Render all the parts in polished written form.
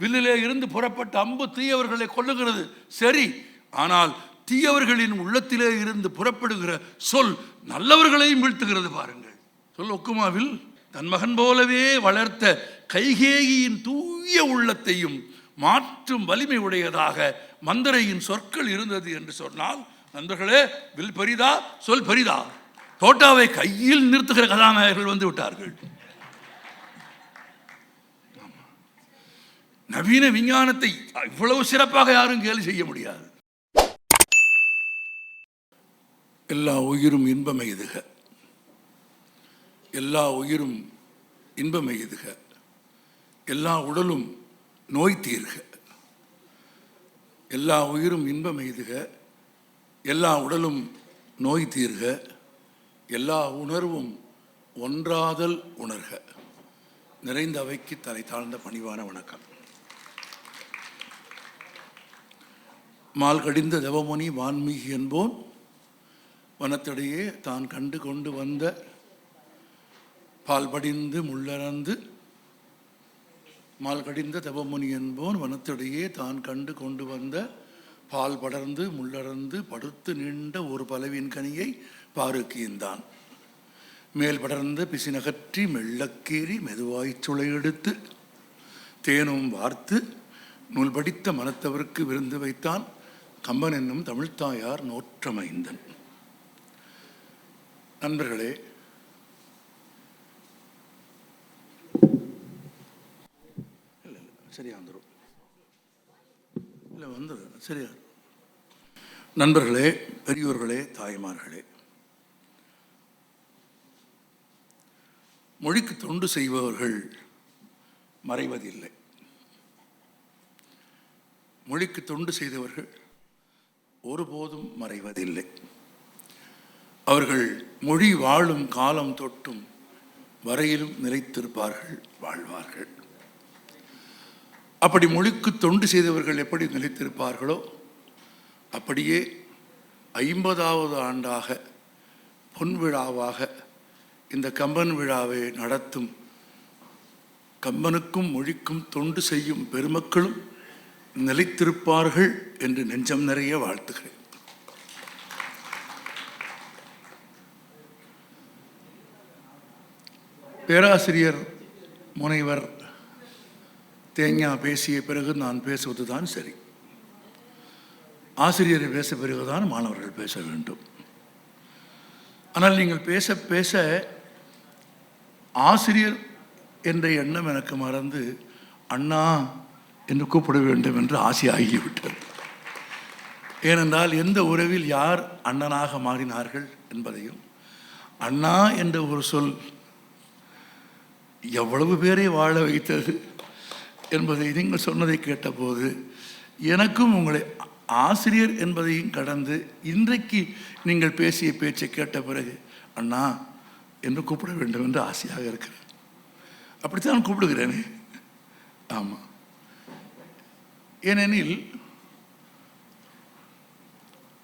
வில்லிலே இருந்து புறப்பட்ட அம்பு தீயவர்களை கொல்லுகிறது சரி, ஆனால் தீயவர்களின் உள்ளத்திலே இருந்து புறப்படுகிற சொல் நல்லவர்களையும் வீழ்த்துகிறது. பாருங்கள், சொல் ஒக்குமாவில் தன் மகன் போலவே வளர்த்த கைகேயியின் தூய உள்ளத்தையும் மாற்றும் வலிமை உடையதாக மந்தரையின் சொற்கள் இருந்தது என்று சொன்னால், நண்பர்களே, வில் பெரிதா சொல் பெரிதா? தோட்டாவை கையில் நிறுத்துகிற கதாநாயகர்கள் வந்து விட்டார்கள். நவீன விஞ்ஞானத்தை இவ்வளவு சிறப்பாக யாரும் கேலி செய்ய முடியாது. எல்லா உயிரும் இன்பம் எய்துக, எல்லா உயிரும் இன்பம் எய்துக, எல்லா உடலும் நோய் தீர்க. எல்லா உயிரும் இன்பம் எய்துக, எல்லா உடலும் நோய் தீர்க, எல்லா உணர்வும் ஒன்றாதல் உணர்க. நிறைந்த அவைக்கு தலை தாழ்ந்த பணிவான வணக்கம். மால் கடிந்த தவமுனி வான்மீகி என்போன் வனத்திடையே தான் கண்டு கொண்டு வந்த பால் படிந்து முள்ளறந்து. மால் கடிந்த தவமுனி என்போன் வனத்திடையே தான் கண்டு கொண்டு வந்த பால் படர்ந்து முள்ளறந்து படுத்து நின்ற ஒரு பலவின் கனியை பாருக்கியந்தான். மேல் படர்ந்த பிசினகற்றி மெல்லக்கீறி மெதுவாய்ச் சுளை எடுத்து தேனும் வார்த்து நூல் படித்த மனத்தவருக்கு விருந்து வைத்தான் கம்பன் என்னும் தமிழ்த்தாயார் நோற்றமைந்தன். நண்பர்களே, சரியா வந்துடும், இல்லை வந்துடும், சரியா. நண்பர்களே, பெரியோர்களே, தாய்மார்களே, மொழிக்கு தொண்டு செய்பவர்கள் மறைவதில்லை. மொழிக்கு தொண்டு செய்தவர்கள் ஒருபோதும் மறைவதில்லை. அவர்கள் மொழி வாழும் காலம் தொட்டும் வரையிலும் நிலைத்திருப்பார்கள், வாழ்வார்கள். அப்படி மொழிக்கு தொண்டு செய்தவர்கள் எப்படி நிலைத்திருப்பார்களோ அப்படியே 50வது ஆண்டாக பொன் விழாவாக இந்த கம்பன் விழாவை நடத்தும் கம்பனுக்கும் மொழிக்கும் தொண்டு செய்யும் பெருமக்களும் நிலைத்திருப்பார்கள் என்று நெஞ்சம் நிறைய வாழ்த்துகிறேன். பேராசிரியர் முனைவர் தேங்யா பேசிய பிறகு நான் பேசுவதுதான் சரி. ஆசிரியரை பேச பிறகுதான் மாணவர்கள் பேச வேண்டும். ஆனால் நீங்கள் பேச பேச ஆசிரியர் என்ற எண்ணம் எனக்கு மறந்து அண்ணா என்று கூப்பிட வேண்டும் என்று ஆசையாகிவிட்டது. ஏனென்றால் எந்த உறவில் யார் அண்ணனாக மாறினார்கள் என்பதையும், அண்ணா என்ற ஒரு சொல் எவ்வளவு பேரை வாழ வைத்தது என்பதை நீங்கள் சொன்னதை கேட்டபோது எனக்கும் உங்களை ஆசிரியர் என்பதையும் கடந்து இன்றைக்கு நீங்கள் பேசிய பேச்சை கேட்ட பிறகு அண்ணா என்று கூப்பிட வேண்டும் என்று ஆசையாக இருக்கிறேன். அப்படித்தான் கூப்பிடுகிறேனே. ஆமாம், ஏனெனில்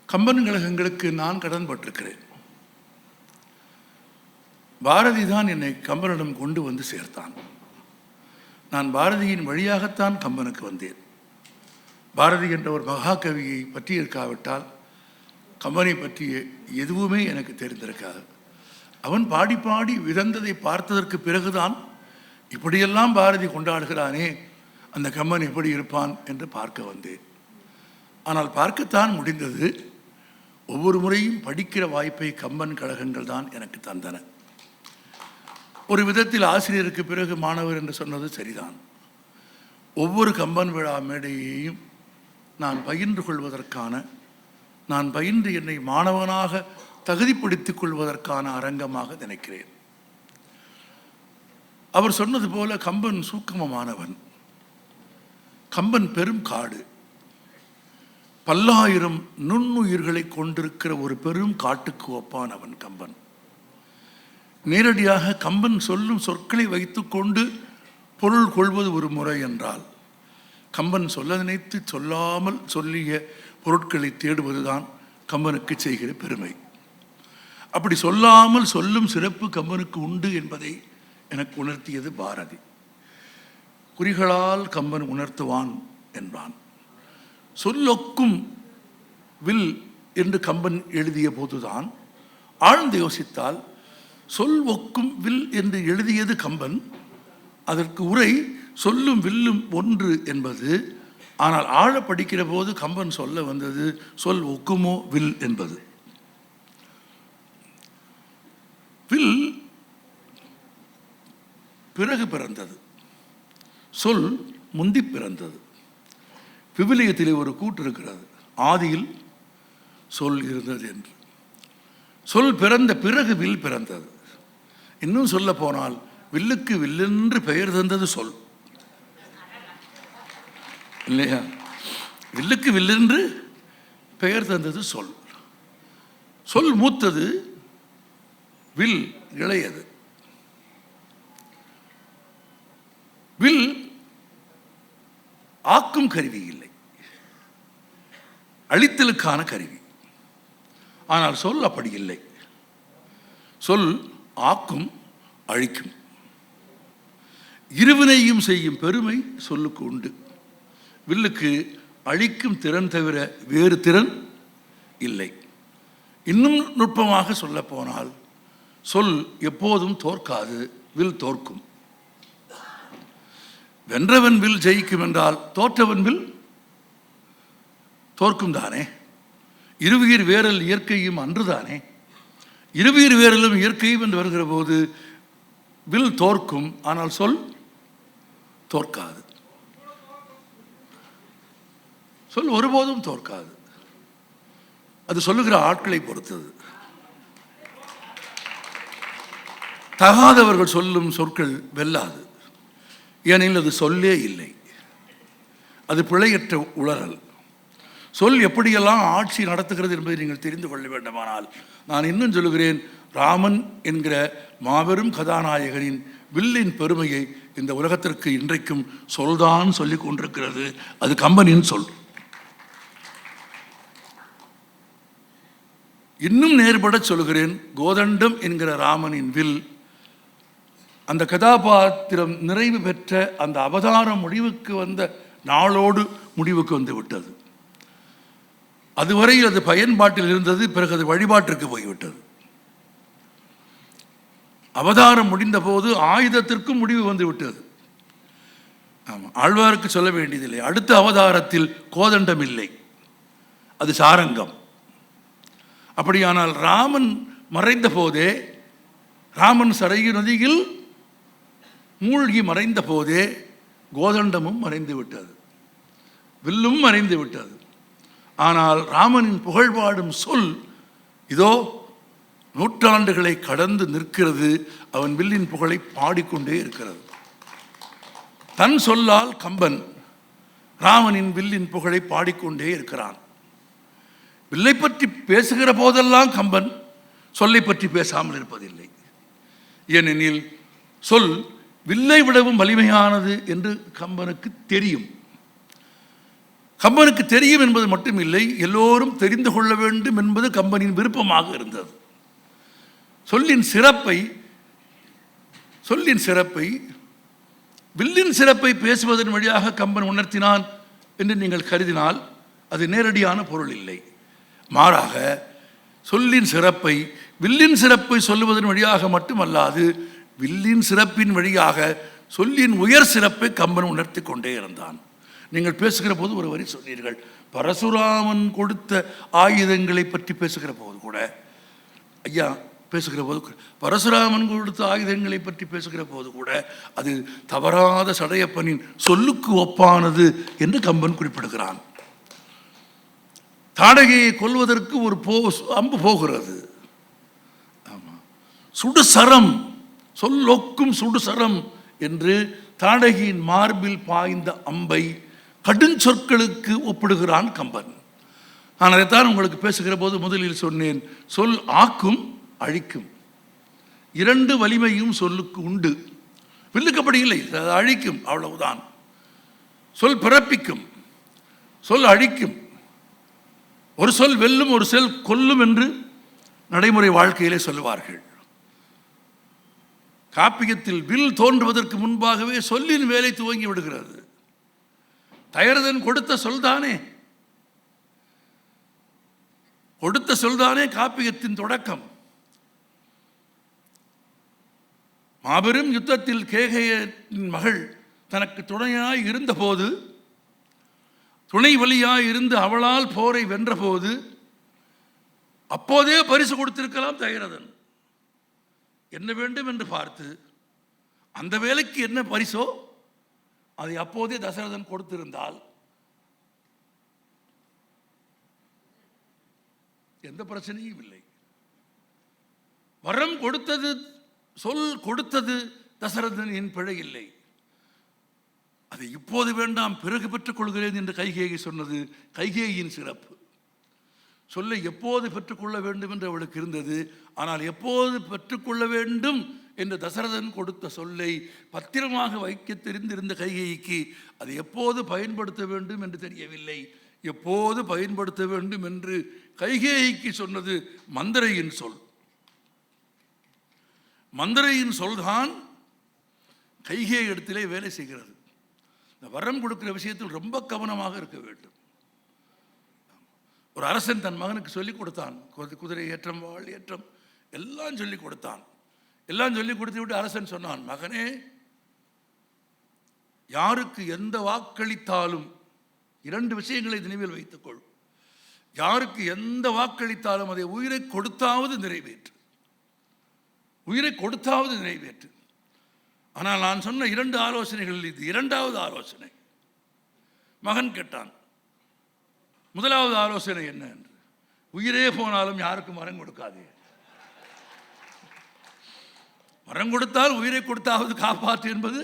கம்பன் கழகங்களுக்கு நான் கடன் பட்டிருக்கிறேன். பாரதி தான் என்னை கம்பனிடம் கொண்டு வந்து சேர்த்தான். நான் பாரதியின் வழியாகத்தான் கம்பனுக்கு வந்தேன். பாரதி என்ற ஒரு மகாகவியை பற்றி இருக்காவிட்டால் கம்பனை பற்றிய எதுவுமே எனக்கு தெரிந்திருக்காது. அவன் பாடி பாடி விதந்ததை பார்த்ததற்கு பிறகுதான் இப்படியெல்லாம் பாரதி கொண்டாடுகிறானே, அந்த கம்பன் எப்படி இருப்பான் என்று பார்க்க வந்தேன். ஆனால் பார்க்கத்தான் முடிந்தது. ஒவ்வொரு முறையும் படிக்கிற வாய்ப்பை கம்பன் கழகங்கள் தான் எனக்கு தந்தன. ஒரு விதத்தில் ஆசிரியருக்கு பிறகு மாணவர் என்று சொன்னது சரிதான். ஒவ்வொரு கம்பன் விழா மேடையையும் நான் பயின்று கொள்வதற்கான, நான் பயின்று என்னை மாணவனாக தகுதிப்படுத்திக் கொள்வதற்கான அரங்கமாக நினைக்கிறேன். அவர் சொன்னது போல கம்பன் சூக்கமமானவன். கம்பன் பெரும் காடு, பல்லாயிரம் நுண்ணுயிர்களை கொண்டிருக்கிற ஒரு பெரும் காட்டுக்கு ஒப்பானவன் கம்பன். நேரடியாக கம்பன் சொல்லும் சொற்களை வைத்துக்கொண்டு பொருள் கொள்வது ஒரு முறை என்றால், கம்பன் சொல்ல நினைத்து சொல்லாமல் சொல்லிய பொருட்களை தேடுவதுதான் கம்பனுக்கு செய்கிற பெருமை. அப்படி சொல்லாமல் சொல்லும் சிறப்பு கம்பனுக்கு உண்டு என்பதை எனக்கு உணர்த்தியது பாரதி. குறிகளால் கம்பன் உணர்த்துவான் என்பான். சொல்லொக்கும் வில் என்று கம்பன் எழுதிய போதுதான் ஆழ்ந்து யோசித்தால் சொல் ஒக்கும் வில் என்று எழுதியது கம்பன். அதற்கு உரை சொல்லும் வில்லும் ஒன்று என்பது. ஆனால் ஆழ படிக்கிற போது கம்பன் சொல்ல வந்தது சொல் ஒக்குமோ வில் என்பது. வில் பிறகு பிறந்தது, சொல் முந்தி பிறந்தது. விவிலியத்திலே ஒரு கூற்று இருக்கிறது, ஆதியில் சொல் இருந்தது என்று. சொல் பிறந்த பிறகு வில் பிறந்தது. இன்னும் சொல்ல போனால் வில்லுக்கு வில்லென்று பெயர் தந்தது சொல், இல்லையா? வில்லுக்கு வில்லென்று பெயர் தந்தது சொல். சொல் மூத்தது, வில் இளையது. வில் ஆக்கும் கருவி இல்லை, அழித்தலுக்கான கருவி. ஆனால் சொல் அப்படி இல்லை. சொல் ஆக்கும், அழிக்கும். இருவினையும் செய்யும் பெருமை சொல்லுக்கு உண்டு. வில்லுக்கு அழிக்கும் திறன் தவிர வேறு திறன் இல்லை. இன்னும் நுட்பமாக சொல்ல போனால் சொல் எப்போதும் தோற்காது, வில் தோற்கும். வென்றவன் வில் ஜெயிக்கும் என்றால் தோற்றவன் வில் தோற்கும் தானே. இருவுயிர் வேரல் இயற்கையும் அன்றுதானே. இருவுயிர் வேரலும் இயற்கையும் என்று வருகிற போது வில் தோற்கும், ஆனால் சொல் தோற்காது. சொல் ஒருபோதும் தோற்காது. அது சொல்லுகிற ஆட்களை பொறுத்தது. தகாதவர்கள் சொல்லும் சொற்கள் வெல்லாது, ஏனெனில் அது சொல்லே இல்லை, அது பிழையற்ற உளறல். சொல் எப்படியெல்லாம் ஆட்சி நடத்துகிறது என்பதை நீங்கள் தெரிந்து கொள்ள வேண்டுமானால் நான் இன்னும் சொல்லுகிறேன், ராமன் என்கிற மாபெரும் கதாநாயகனின் வில்லின் பெருமையை இந்த உலகத்திற்கு இன்றைக்கும் சொல்தான் சொல்லிக் கொண்டிருக்கிறது. அது கம்பனின் சொல். இன்னும் நேர்பட சொல்கிறேன், கோதண்டம் என்கிற ராமனின் வில் அந்த கதாபாத்திரம் நிறைவு பெற்ற அந்த அவதாரம் முடிவுக்கு வந்த நாளோடு முடிவுக்கு வந்து விட்டது. அதுவரை அது பயன்பாட்டில் இருந்தது, பிறகு அது வழிபாட்டிற்கு போய்விட்டது. அவதாரம் முடிந்த போது ஆயுதத்திற்கும் முடிவு வந்து விட்டது. ஆமாம், ஆழ்வாருக்கு சொல்ல வேண்டியதில்லை. அடுத்த அவதாரத்தில் கோதண்டம் இல்லை, அது சாரங்கம். அப்படியானால் ராமன் மறைந்த போதே, ராமன் சரையு நதியில் மூழ்கி மறைந்த போதே கோதண்டமும் மறைந்து விட்டது, வில்லும் மறைந்து விட்டது. ஆனால் ராமனின் புகழ்பாடும் சொல் இதோ நூற்றாண்டுகளை கடந்து நிற்கிறது. அவன் வில்லின் புகழை பாடிக்கொண்டே இருக்கிறது. தன் சொல்லால் கம்பன் ராமனின் வில்லின் புகழை பாடிக்கொண்டே இருக்கிறான். வில்லை பற்றி பேசுகிற போதெல்லாம் கம்பன் சொல்லை பற்றி பேசாமல் இருப்பதில்லை. ஏனெனில் சொல் வில்லை விடவும் வலிமையானது என்று கம்பனுக்கு தெரியும். கம்பனுக்கு தெரியும் என்பது மட்டுமில்லை, எல்லோரும் தெரிந்து கொள்ள வேண்டும் என்பது கம்பனின் விருப்பமாக இருந்தது. சொல்லின் சிறப்பை வில்லின் சிறப்பை பேசுவதன் வழியாக கம்பன் உணர்த்தினான் என்று நீங்கள் கருதினால் அது நேரடியான பொருள் இல்லை. மாறாக சொல்லின் சிறப்பை, வில்லின் சிறப்பை சொல்லுவதன் வழியாக மட்டுமல்லாது, வில்லின் சிறப்பின் வழியாக சொல்லின் உயர் சிறப்பை கம்பன் உணர்த்தி கொண்டே இருந்தான். நீங்கள் பேசுகிற போது ஒரு வரி சொன்னீர்கள், பரசுராமன் கொடுத்த ஆயுதங்களை பற்றி பேசுகிற போது கூட, ஐயா பேசுகிற போது பரசுராமன் கொடுத்த ஆயுதங்களை பற்றி பேசுகிற போது கூட அது தவறாத சடையப்பனின் சொல்லுக்கு ஒப்பானது என்று கம்பன் குறிப்பிடுகிறான். தாடகையை கொல்வதற்கு ஒரு அம்பு போகிறது. ஆமாம், சுடுசரம், சொல்லொக்கும் சுடுசரம் என்று தாடகையின் மார்பில் பாய்ந்த அம்பை கடுஞ்சொற்களுக்கு ஒப்பிடுகிறான் கம்பன். நான் அதைத்தான் உங்களுக்கு பேசுகிற போது முதலில் சொன்னேன், சொல் ஆக்கும், அழிக்கும். இரண்டு வலிமையும் சொல்லுக்கு உண்டு. வில்லுக்கு அப்படி இல்லை, அது அழிக்கும், அவ்வளவுதான். சொல் பிறப்பிக்கும், சொல் அழிக்கும். ஒரு சொல் வெல்லும், ஒரு சொல் கொல்லும் என்று நடைமுறை வாழ்க்கையிலே சொல்லுவார்கள். காப்பியத்தில் வில் தோன்றுவதற்கு முன்பாகவே சொல்லின் வேலை துவங்கி விடுகிறது. தயரதன் கொடுத்த சொல்தானே, கொடுத்த சொல்தானே காப்பியத்தின் தொடக்கம். மாபெரும் யுத்தத்தில் கேகயனின் மகள் தனக்கு துணையாய் இருந்தபோது, துணை வலியாய் இருந்து அவளால் போரை வென்றபோது அப்போதே பரிசு கொடுத்திருக்கலாம் தயரதன். என்ன வேண்டும் என்று பார்த்து அந்த வேலைக்கு என்ன பரிசோ அதை அப்போதே தசரதன் கொடுத்திருந்தால் எந்த பிரச்சனையும் இல்லை. வரம் கொடுத்தது, சொல் கொடுத்தது தசரதனின் பிழை இல்லை. அதை இப்போது வேண்டாம் பிறகு பெற்றுக் கொள்கிறேன் என்று கைகேயி சொன்னது கைகேயின் சிறப்பு. சொல்லை எப்போது பெற்றுக்கொள்ள வேண்டும் என்று அவளுக்கு இருந்தது. ஆனால் எப்போது பெற்றுக்கொள்ள வேண்டும் என்று தசரதன் கொடுத்த சொல்லை பத்திரமாக வைக்க தெரிந்திருந்த கைகேயிக்கு அதை எப்போது பயன்படுத்த வேண்டும் என்று தெரியவில்லை. எப்போது பயன்படுத்த வேண்டும் என்று கைகேயிக்கு சொன்னது மந்தரையின் சொல். மந்தரையின் சொல்தான் கைகேயி இடத்திலே வேலை செய்கிறது. இந்த வரம் கொடுக்கிற விஷயத்தில் ரொம்ப கவனமாக இருக்க வேண்டும். ஒரு அரசன் தன் மகனுக்கு சொல்லிக் கொடுத்தான். குதிரை ஏற்றம், வாழ் ஏற்றம் எல்லாம் சொல்லிக் கொடுத்தான். எல்லாம் சொல்லிக் கொடுத்து விட்டு அரசன் சொன்னான், மகனே, யாருக்கு எந்த வாக்களித்தாலும் 2 விஷயங்களை நினைவில் வைத்துக்கொள். யாருக்கு எந்த வாக்களித்தாலும் அதை உயிரை கொடுத்தாவது நிறைவேற்று, உயிரை கொடுத்தாவது நிறைவேற்று. ஆனால் நான் சொன்ன 2 ஆலோசனைகளில் இது 2வது ஆலோசனை. மகன் கேட்டான், முதலாவது ஆலோசனை என்ன என்று. உயிரே போனாலும் யாருக்கும் வரம் கொடுக்காதே. வரம் கொடுத்தால் உயிரை கொடுத்தாவது காப்பாற்று என்பது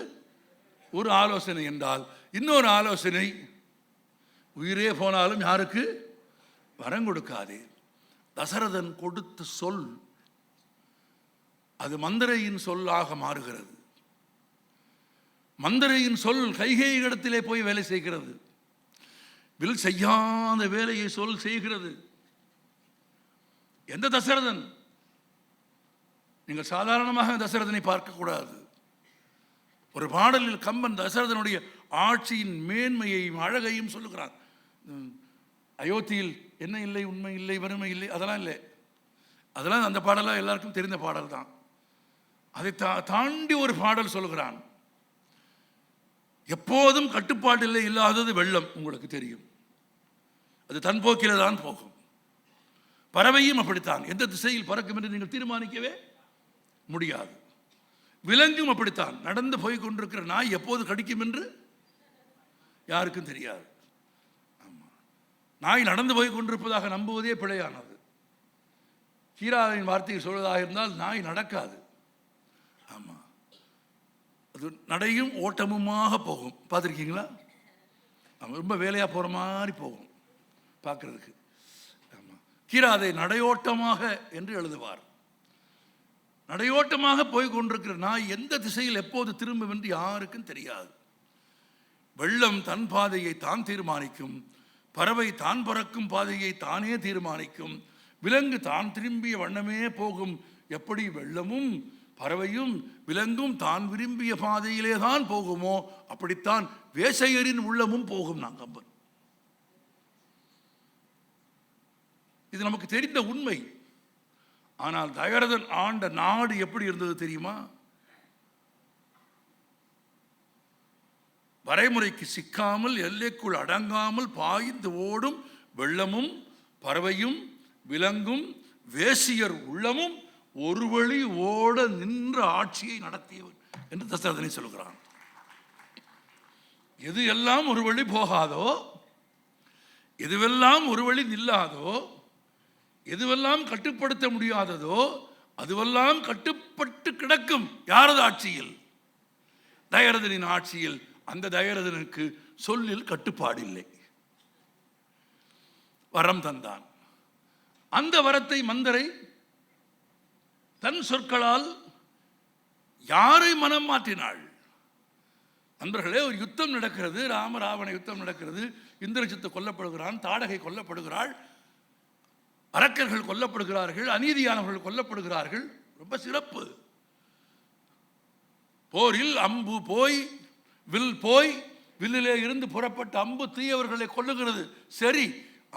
ஒரு ஆலோசனை என்றால், இன்னொரு ஆலோசனை உயிரே போனாலும் யாருக்கு வரம் கொடுக்காதே. தசரதன் கொடுத்த சொல் அது மந்தரையின் சொல்லாக மாறுகிறது. மந்தரையின் சொல் கைகேயி இடத்திலே போய் வேலை செய்கிறது. வில் செய்யாத வேலையை சொல் செய்கிறது. எந்த தசரதன்? நீங்கள் சாதாரணமாக தசரதனை பார்க்கக்கூடாது. ஒரு பாடலில் கம்பன் தசரதனுடைய ஆட்சியின் மேன்மையையும் அழகையும் சொல்லுகிறான். அயோத்தியில் என்ன இல்லை, உண்மை இல்லை, வறுமை இல்லை, அதெல்லாம் இல்லை. அதெல்லாம் அந்த பாடலாம் எல்லாருக்கும் தெரிந்த பாடல் தான். அதை தாண்டி ஒரு பாடல் சொல்லுகிறான். எப்போதும் கட்டுப்பாட்டில் இல்லாதது வெள்ளம், உங்களுக்கு தெரியும். அது தன் போக்கில தான் போகும். பறவையும் அப்படித்தான். எந்த திசையில் பறக்கும் என்று நீங்கள் தீர்மானிக்கவே முடியாது. விலங்கும் அப்படித்தான். நடந்து போய் கொண்டிருக்கிற நாய் எப்போது கடிக்கும் என்று யாருக்கும் தெரியாது. நாய் நடந்து போய் கொண்டிருப்பதாக நம்புவதே பிழையானது. கீராவின் வார்த்தையை சொல்வதாக இருந்தால் நாய் நடக்காது. ஆமாம், அது நடையும் ஓட்டமுமாக போகும். பார்த்துருக்கீங்களா? ரொம்ப வேலையாக போகிற மாதிரி போகும் பார்க்குறதுக்கு. ஆமாம், கீராதை நடையோட்டமாக என்று எழுதுவார். நடையோட்டமாக போய் கொண்டிருக்கிற நாய் எந்த திசையில் எப்போது திரும்பும் என்று யாருக்கும் தெரியாது. வெள்ளம் தன் பாதையை தான் தீர்மானிக்கும். பறவை தான் பறக்கும் பாதையை தானே தீர்மானிக்கும். விலங்கு தான் திரும்பிய வண்ணமே போகும். எப்படி வெள்ளமும் பறவையும் விலங்கும் தான் விரும்பிய பாதையிலே தான் போகுமோ அப்படித்தான் வேசையரின் உள்ளமும் போகும். நான் கம்பன், இது நமக்கு தெரிந்த உண்மை. ஆனால் தயரதன் ஆண்ட நாடு எப்படி இருந்தது தெரியுமா? வரைமுறைக்கு சிக்காமல் எல்லைக்குள் அடங்காமல் பாய்ந்து ஓடும் வெள்ளமும் பறவையும் விலங்கும் வேசியர் உள்ளமும் ஒரு வழி ஓட நின்ற ஆட்சியை நடத்தியவன் என்று தசரதனை சொல்கிறான். எது எல்லாம் ஒரு வழி போகாதோ, எதுவெல்லாம் ஒரு வழி நில்லாதோ, எதுவெல்லாம் கட்டுப்படுத்த முடியாததோ அதுவெல்லாம் கட்டுப்பட்டு கிடக்கும். யாரது ஆட்சியில்? தயரதனின் ஆட்சியில். அந்த தயரதனுக்கு சொல்லில் கட்டுப்பாடு இல்லை. வரம் தந்தான். அந்த வரத்தை மந்தரை தன் சொற்களால் யாரை மனம் மாற்றினாள்? நண்பர்களே, ஒரு யுத்தம் நடக்கிறது. ராமராவண யுத்தம் நடக்கிறது. இந்திரஜித்து கொல்லப்படுகிறான், தாடகை கொல்லப்படுகிறாள், அரக்கர்கள் கொல்லப்படுகிறார்கள், அநீதியானவர்கள் கொல்லப்படுகிறார்கள். ரொம்ப சிறப்பு. போரில் அம்பு போய் வில் போய், வில்லிலே இருந்து புறப்பட்ட அம்பு தீயவர்களை கொல்லுகிறது சரி.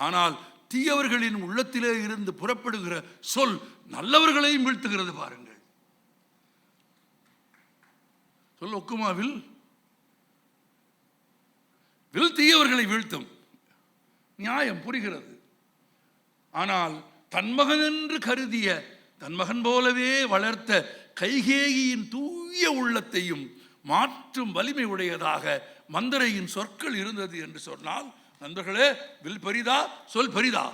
ஆனால் தீயவர்களின் உள்ளத்திலே இருந்து புறப்படுகிற சொல் நல்லவர்களையும் வீழ்த்துகிறது. பாருங்கள், சொல் ஒக்குமா? வில் தீயவர்களை வீழ்த்தும். நியாயம் புரிகிறது. ஆனால் தன் மகன் என்று கருதிய, தன் மகன் போலவே வளர்த்த கைகேயியின் தூய உள்ளத்தையும் மாற்றும் வலிமை உடையதாக மந்தரையின் சொற்கள் இருந்தது என்று சொன்னால், நண்பர்களே, வில் பெரிதா, சொல் பெரிதா?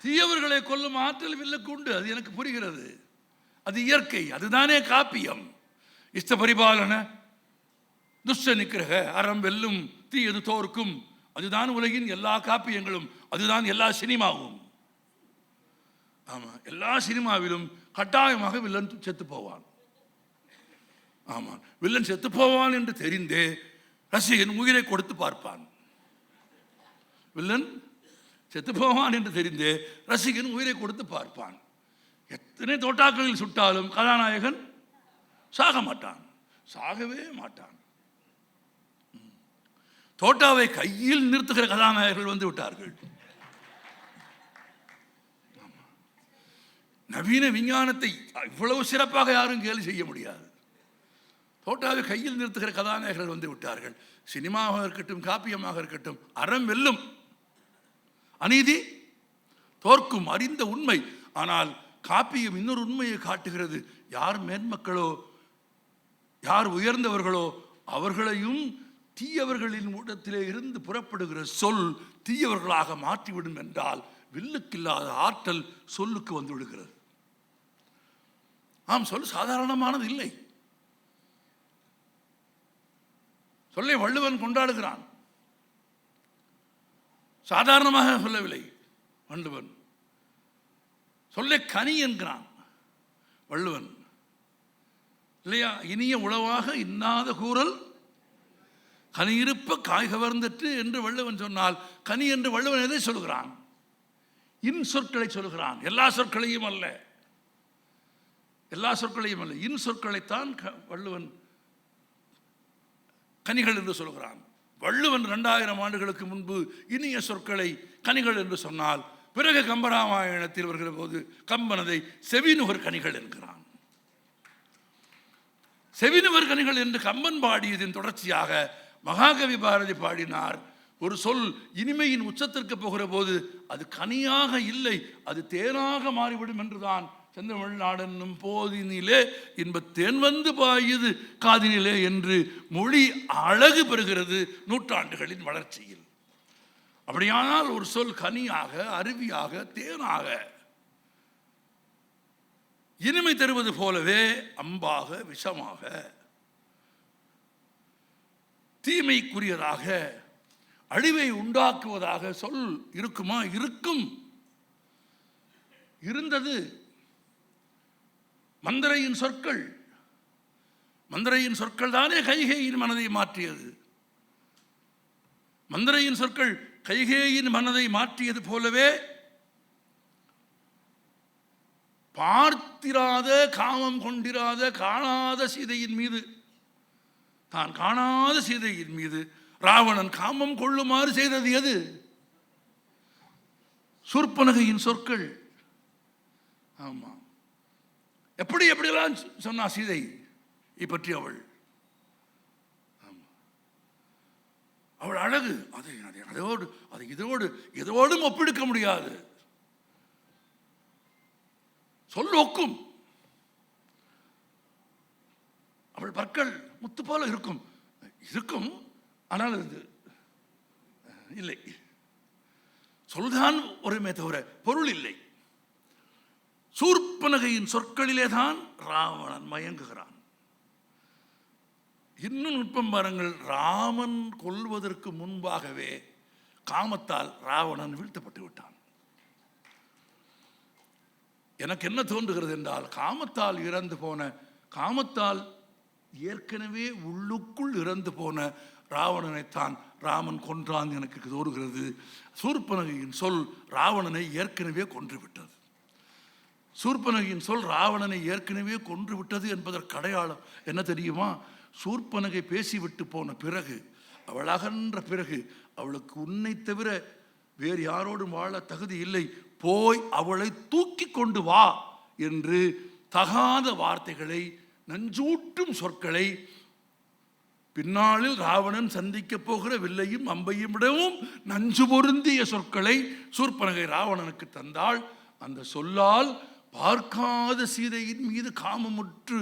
தீயவர்களை கொல்லும் ஆற்றல் வில்லுக்கு உண்டு. அது எனக்கு புரிகிறது. அது இயற்கை. அதுதானே காப்பியம். இஷ்ட பரிபாலன துஷ்ட நிக்கிரக, அறம் வெல்லும் தீயது தோற்கும். அதுதான் உலகின் எல்லா காப்பியங்களும். அதுதான் எல்லா சினிமாவும். ஆமா, எல்லா சினிமாவிலும் கட்டாயமாக வில்லன் செத்து போவான். ஆமா, வில்லன் செத்து போவான் என்று தெரிந்தே ரசிகன் உயிரை கொடுத்து பார்ப்பான். வில்லன் செத்து போவான் என்று தெரிந்தே ரசிகன் உயிரை கொடுத்து பார்ப்பான். எத்தனை தோட்டாக்களில் சுட்டாலும் கதாநாயகன் சாக மாட்டான், சாகவே மாட்டான். தோட்டாவை கையில் நிறுத்துகிற கதாநாயகர்கள் வந்து விட்டார்கள். நவீன விஞ்ஞானத்தை இவ்வளவு சிறப்பாக யாரும் கேலி செய்ய முடியாது. தோட்டாவை கையில் நிறுத்துகிற கதாநாயகர்கள் வந்து விட்டார்கள். சினிமாவாக இருக்கட்டும், காப்பியமாக இருக்கட்டும், அறம் வெல்லும், அநீதி தோற்கும், அறிந்த உண்மை. ஆனால் காப்பியம் இன்னொரு உண்மையை காட்டுகிறது. யார் மேன்மக்களோ, யார் உயர்ந்தவர்களோ அவர்களையும் தீயவர்களின் ஊடத்திலே இருந்து புறப்படுகிற சொல் தீயவர்களாக மாற்றிவிடும் என்றால் வில்லுக்கில்லாத ஆற்றல் சொல்லுக்கு வந்து விடுகிறது. ஆம், சொல் சாதாரணமானது இல்லை. சொல்லை வள்ளுவன் கொண்டாடுகிறான். சாதாரணமாக சொல்லவில்லை வள்ளுவன். சொல்லை கனி என்கிறான் வள்ளுவன், இல்லையா? இனிய உளவாக இன்னாத கூறல் கனி இருப்ப காய் கவர்ந்துட்டு என்று வள்ளுவன் சொன்னால், கனி என்று வள்ளுவன் எதை சொல்கிறான்? இன் சொற்களை சொல்கிறான். எல்லா சொற்களையும் அல்ல, எல்லா சொற்களையும் அல்ல, இன் சொற்களைத்தான் வள்ளுவன் கனிகள் என்று சொல்கிறான். வள்ளுவன் 2000 ஆண்டுகளுக்கு முன்பு இனிய சொற்களை கனிகள் என்று சொன்னால், பிறகு கம்பராமாயணத்தில் வருகிற போது கம்பனதை செவிநுகர் கனிகள் என்கிறான். செவிநுகர் கனிகள் என்று கம்பன் பாடியதின் தொடர்ச்சியாக மகாகவி பாரதி பாடினார். ஒரு சொல் இனிமையின் உச்சத்திற்கு போகிற போது அது கனியாக இல்லை, அது தேனாக மாறிவிடும் என்றுதான் செந்தமிழ்நாடென்னும் போதினிலே இன்பத் தேன் வந்து பாயுது காதினிலே என்று மொழி அழகு பெறுகிறது நூற்றாண்டுகளின் வளர்ச்சியில். அப்படியானால் ஒரு சொல் கனியாக, அருவியாக, தேனாக, இனிமை தருவது போலவே அம்பாக, விஷமாக, தீமைக்குரியதாக, அழிவை உண்டாக்குவதாக சொல் இருக்குமா? இருக்கும், இருந்தது. மந்தரையின் சொற்கள், மந்தரையின் சொற்கள் தானே கைகேயின் மனதை மாற்றியது. மந்தரையின் சொற்கள் கைகேயின் மனதை மாற்றியது போலவே பார்த்திராத, காமம் கொண்டிராத, காணாத சீதையின் மீது, தான் காணாத சீதையின் மீது ராவணன் காமம் கொள்ளுமாறு செய்தது எது? சூர்ப்பனகையின் சொற்கள். ஆமா, எப்படி எப்படியெல்லாம் சொன்னா சீதை பற்றி அவள். அவள் அழகு, அதோடு அதை இதோடும் ஒப்பிடுக்க முடியாது. சொல்லொக்கும். அவள் பற்கள் முத்து போல இருக்கும், இருக்கும், ஆனால் அது இல்லை. சொல்தான் ஒருமே தவிர பொருள் இல்லை. சூர்ப்பனகையின் சொற்களிலே தான் ராவணன் மயங்குகிறான். இன்னும் நுட்பம் பாருங்கள். ராமன் கொல்வதற்கு முன்பாகவே காமத்தால் ராவணன் வீழ்த்தப்பட்டு விட்டான். எனக்கு என்ன தோன்றுகிறது என்றால், காமத்தால் ஏற்கனவே உள்ளுக்குள் இறந்து போன ராவணனைத்தான் ராமன் கொன்றான் எனக்கு தோன்றுகிறது. சூர்ப்பனகையின் சொல் ராவணனை ஏற்கனவே கொன்றுவிட்டது. சூர்ப்பனகையின் சொல் ராவணனை ஏற்கனவே கொன்று விட்டது என்பதற்கு அடையாளம் என்ன தெரியுமா? சூர்ப்பனகை பேசிவிட்டு போன பிறகு, அவள் அகன்ற பிறகு, அவளுக்கு உன்னை தவிர வேறு யாரோடும் வாழ தகுதி இல்லை, போய் அவளை தூக்கி கொண்டு வா என்று தகாத வார்த்தைகளை, நஞ்சூட்டும் சொற்களை, பின்னாளில் ராவணன் சந்திக்க போகிற வில்லையும் அம்பையும் விடவும் நஞ்சு பொருந்திய சொற்களை சூர்ப்பனகை ராவணனுக்கு தந்தாள். அந்த சொல்லால் பார்க்காத சீதையின் மீது காமமுற்று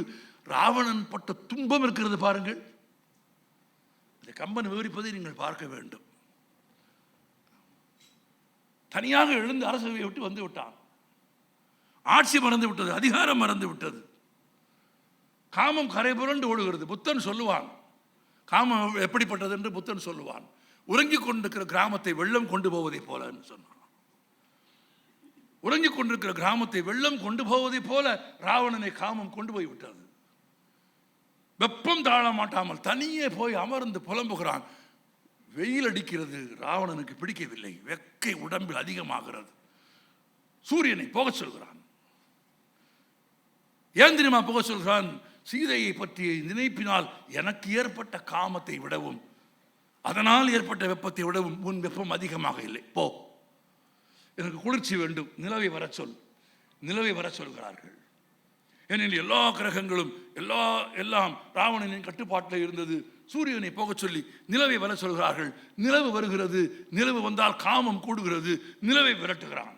ராவணன் பட்ட துன்பம் இருக்கிறது பாருங்கள். இந்த கம்பன் விவரிப்பதை நீங்கள் பார்க்க வேண்டும். தனியாக எழுந்து அரசவையை விட்டு வந்து விட்டான். ஆட்சி மறந்து விட்டது, அதிகாரம் மறந்து விட்டது. காமம் கரை புரண்டு ஓடுகிறது. புத்தன் சொல்லுவான், காமம் எப்படிப்பட்டது என்று புத்தன் சொல்லுவான். உறங்கிக் கொண்டிருக்கிற கிராமத்தை வெள்ளம் கொண்டு போவதை போல சொன்னான். உறங்கிக் கொண்டிருக்கிற கிராமத்தை வெள்ளம் கொண்டு போவதை போல ராவணனை காமம் கொண்டு போய் விட்டது. வெப்பம் தாழ மாட்டாமல் தனியே போய் அமர்ந்து புலம்புகிறான். வெயில் அடிக்கிறது, ராவணனுக்கு பிடிக்கவில்லை, வெக்கை உடம்பில் அதிகமாகிறது. சூரியனை போக சொல்கிறான். ஏன் தெரியுமா போக சொல்கிறான்? சீதையை பற்றிய நினைப்பினால் எனக்கு ஏற்பட்ட காமத்தை விடவும், அதனால் ஏற்பட்ட வெப்பத்தை விடவும் உன் வெப்பம் அதிகமாக இல்லை, போ, எனக்கு குளிர்ச்சி வேண்டும், நிலவை வர சொல். நிலவை வர சொல்கிறார்கள். ஏனெனில் எல்லா கிரகங்களும் எல்லாம் ராவணனின் கட்டுப்பாட்டில் இருந்தது. சூரியனை போக சொல்லி நிலவை வர சொல்கிறார்கள். நிலவு வருகிறது. நிலவு வந்தால் காமம் கூடுகிறது. நிலவை விரட்டுகிறான்.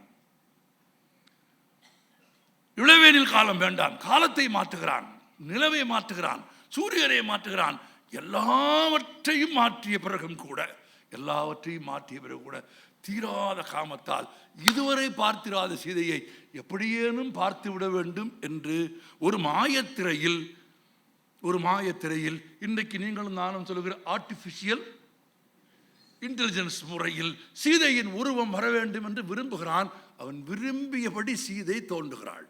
இளவேனில் காலம் வேண்டாம், காலத்தை மாற்றுகிறான், நிலவை மாற்றுகிறான், சூரியனை மாற்றுகிறான். எல்லாவற்றையும் மாற்றிய பிறகும் கூட, தீராத காமத்தால் இதுவரை பார்த்திராத சீதையை எப்படியேனும் பார்த்து விட வேண்டும் என்று ஒரு மாயத்திரையில் இன்றைக்கு நீங்களும் நானும் சொல்லுகிற ஆர்டிபிஷியல் இன்டெலிஜென்ஸ் முறையில் சீதையின் உருவம் வர வேண்டும் என்று விரும்புகிறான். அவன் விரும்பியபடி சீதை தோன்றுகிறாள்.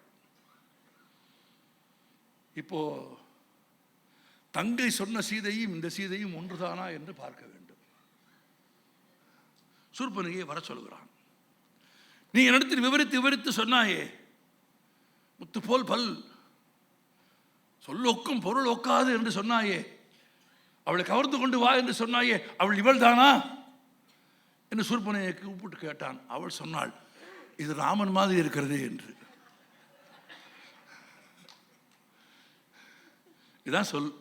இப்போ தங்கை சொன்ன சீதையும் இந்த சீதையும் ஒன்றுதானா என்று பார்க்க வேண்டும். சூர்ப்பனகையை வர சொல்கிறான். நீ என்னிடத்தில் விவரித்து சொன்னாயே, முத்து போல் பல், சொல்லொக்கும் பொருள் ஒக்காது என்று சொன்னாயே, அவளை கவர்ந்து கொண்டு வா என்று சொன்னாயே, அவள் இவள் தானா என்று சூர்ப்பனகையை கூப்பிட்டு கேட்டான். அவள் சொன்னாள், இது ராமன் மாதிரி இருக்கிறது என்று. இதான் சொல்.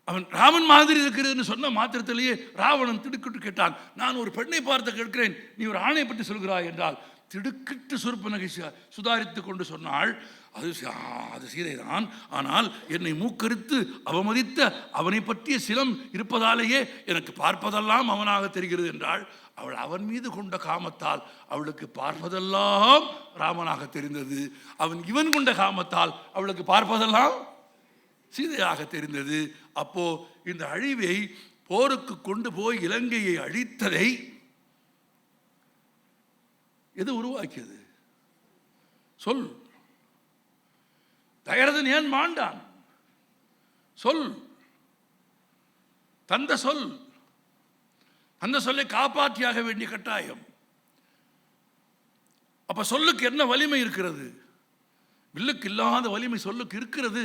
அவன் ராமன் மாதிரி இருக்கிறதுன்னு சொன்ன மாத்திரத்திலேயே ராவணன் திடுக்கிட்டு கேட்டான், நான் ஒரு பெண்ணை பார்த்து கேட்கிறேன், நீ ஒரு ஆணை பற்றி சொல்கிறாய் என்றால். திடுக்கிட்டு சூர்ப்பனகை சுதாரித்து கொண்டு சொன்னாள், அது சீதைதான், ஆனால் என்னை மூக்கரித்து அவமதித்த அவனை பற்றிய சிலம் இருப்பதாலேயே எனக்கு பார்ப்பதெல்லாம் அவனாக தெரிகிறது என்றாள். அவள் அவன் மீது கொண்ட காமத்தால் அவளுக்கு பார்ப்பதெல்லாம் ராமனாக தெரிந்தது. அவன் இவன் கொண்ட காமத்தால் அவளுக்கு பார்ப்பதெல்லாம் சீதையாக தெரிந்தது. அப்போ இந்த அழிவை, போருக்கு கொண்டு போய் இலங்கையை அழித்ததை எது உருவாக்கியது? சொல். தயரதன் ஏன் மாண்டான்? சொல். தந்த சொல். அந்த சொல்லை காப்பாற்றியாக வேண்டிய கட்டாயம். அப்ப சொல்லுக்கு என்ன வலிமை இருக்கிறது? வில்லுக்கு இல்லாத வலிமை சொல்லுக்கு இருக்கிறது.